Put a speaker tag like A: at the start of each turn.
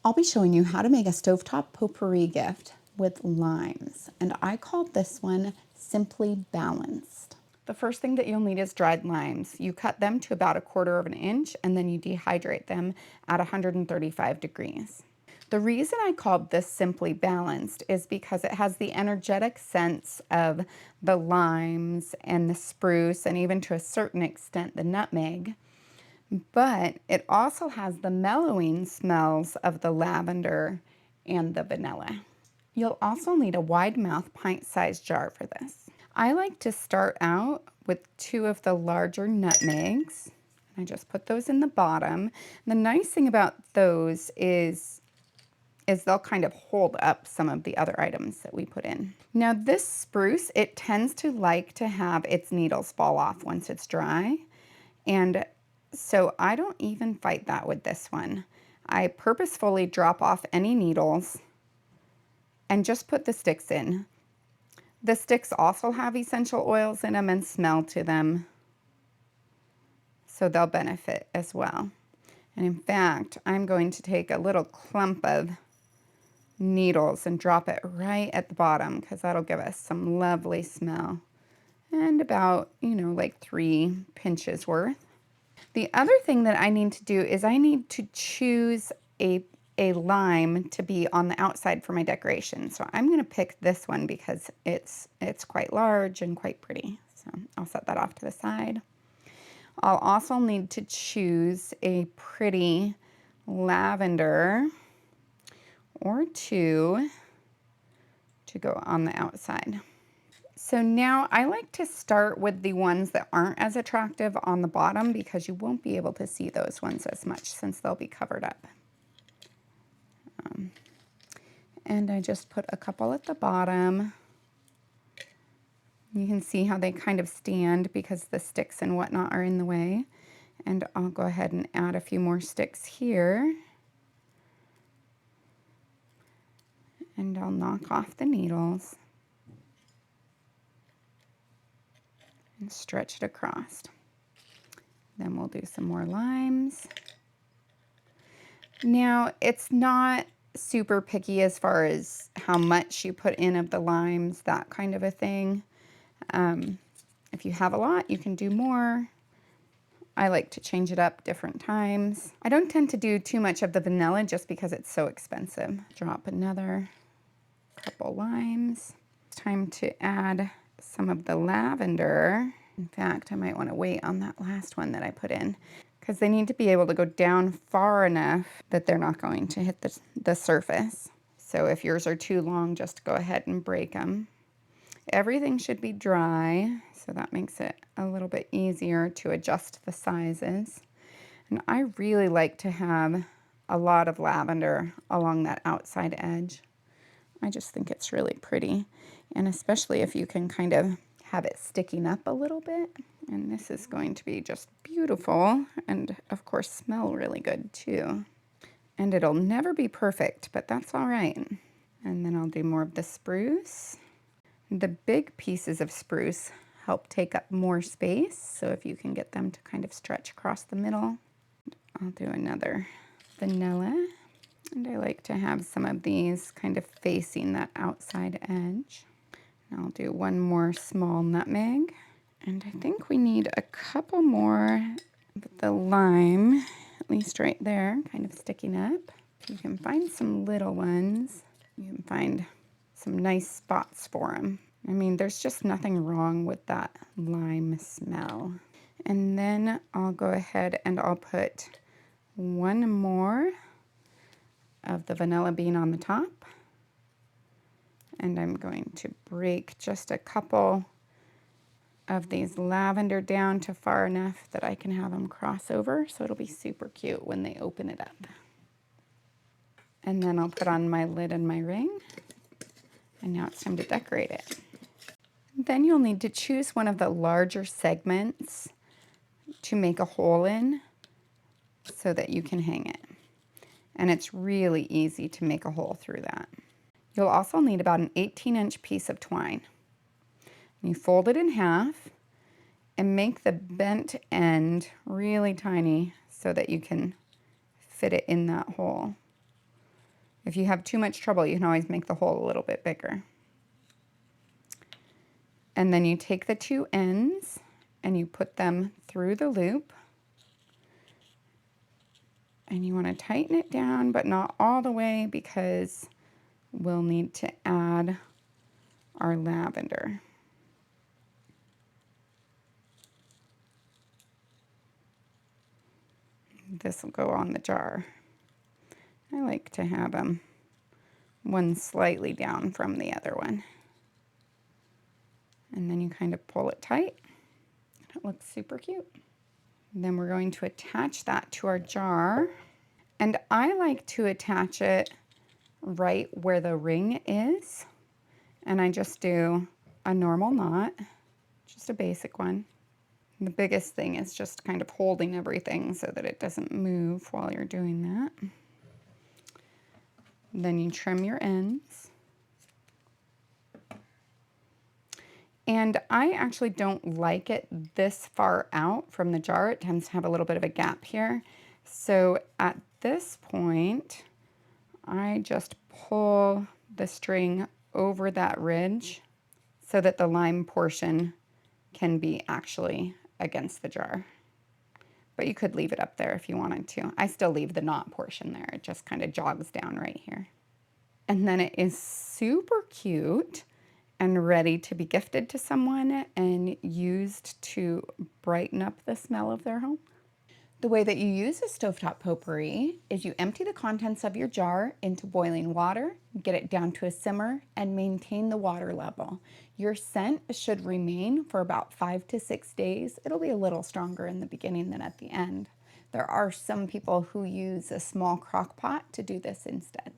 A: I'll be showing you how to make a stovetop potpourri gift with limes, and I called this one Simply Balanced. The first thing that you'll need is dried limes. You cut them to about 1/4 of an inch and then you dehydrate them at 135 degrees. The reason I called this Simply Balanced is because it has the energetic scents of the limes and the spruce and even to a certain extent the nutmeg, but it also has the mellowing smells of the lavender and the vanilla. You'll also need a wide mouth pint-sized jar for this. I like to start out with 2 of the larger nutmegs. I just put those in the bottom. The nice thing about those is they'll kind of hold up some of the other items that we put in. Now this spruce, it tends to like to have its needles fall off once it's dry, and so I don't even fight that with this one. I purposefully drop off any needles and just put the sticks in. The sticks also have essential oils in them and smell to them, so they'll benefit as well. And in fact, I'm going to take a little clump of needles and drop it right at the bottom because that'll give us some lovely smell. And about, like 3 pinches worth. The other thing that I need to do is I need to choose a lime to be on the outside for my decoration. So I'm going to pick this one because it's quite large and quite pretty. So I'll set that off to the side. I'll also need to choose a pretty lavender or 2 to go on the outside. So now I like to start with the ones that aren't as attractive on the bottom because you won't be able to see those ones as much since they'll be covered up. And I just put a couple at the bottom. You can see how they kind of stand because the sticks and whatnot are in the way. And I'll go ahead and add a few more sticks here. And I'll knock off the needles and stretch it across. Then we'll do some more limes. Now, it's not super picky as far as how much you put in of the limes, that kind of a thing. If you have a lot, you can do more. I like to change it up different times. I don't tend to do too much of the vanilla just because it's so expensive. Drop another couple limes. It's time to add some of the lavender. In fact, I might want to wait on that last one that I put in because they need to be able to go down far enough that they're not going to hit the surface. So if yours are too long, just go ahead and break them. Everything should be dry, so that makes it a little bit easier to adjust the sizes. And I really like to have a lot of lavender along that outside edge. I just think it's really pretty, and especially if you can kind of have it sticking up a little bit. And this is going to be just beautiful and of course smell really good too. And it'll never be perfect, but that's all right. And then I'll do more of the spruce. The big pieces of spruce help take up more space, so if you can get them to kind of stretch across the middle. I'll do another vanilla. And I like to have some of these kind of facing that outside edge. And I'll do one more small nutmeg. And I think we need a couple more of the lime, at least right there, kind of sticking up. If you can find some little ones, you can find some nice spots for them. I mean, there's just nothing wrong with that lime smell. And then I'll go ahead and I'll put one more of the vanilla bean on the top. And I'm going to break just a couple of these lavender down to far enough that I can have them cross over, so it'll be super cute when they open it up. And then I'll put on my lid and my ring. And now it's time to decorate it. Then you'll need to choose one of the larger segments to make a hole in so that you can hang it. And it's really easy to make a hole through that. You'll also need about an 18-inch piece of twine. You fold it in half and make the bent end really tiny so that you can fit it in that hole. If you have too much trouble, you can always make the hole a little bit bigger. And then you take the two ends and you put them through the loop. And you want to tighten it down, but not all the way, because we'll need to add our lavender. This will go on the jar. I like to have them one slightly down from the other one. And then you kind of pull it tight. It looks super cute. And then we're going to attach that to our jar. And I like to attach it right where the ring is. And I just do a normal knot, just a basic one. The biggest thing is just kind of holding everything so that it doesn't move while you're doing that. Then you trim your ends. And I actually don't like it this far out from the jar. It tends to have a little bit of a gap here. So at this point, I just pull the string over that ridge so that the lime portion can be actually against the jar. But you could leave it up there if you wanted to. I still leave the knot portion there. It just kind of jogs down right here. And then it is super cute and ready to be gifted to someone and used to brighten up the smell of their home. The way that you use a stovetop potpourri is you empty the contents of your jar into boiling water, get it down to a simmer, and maintain the water level. Your scent should remain for about 5 to 6 days. It'll be a little stronger in the beginning than at the end. There are some people who use a small crock pot to do this instead.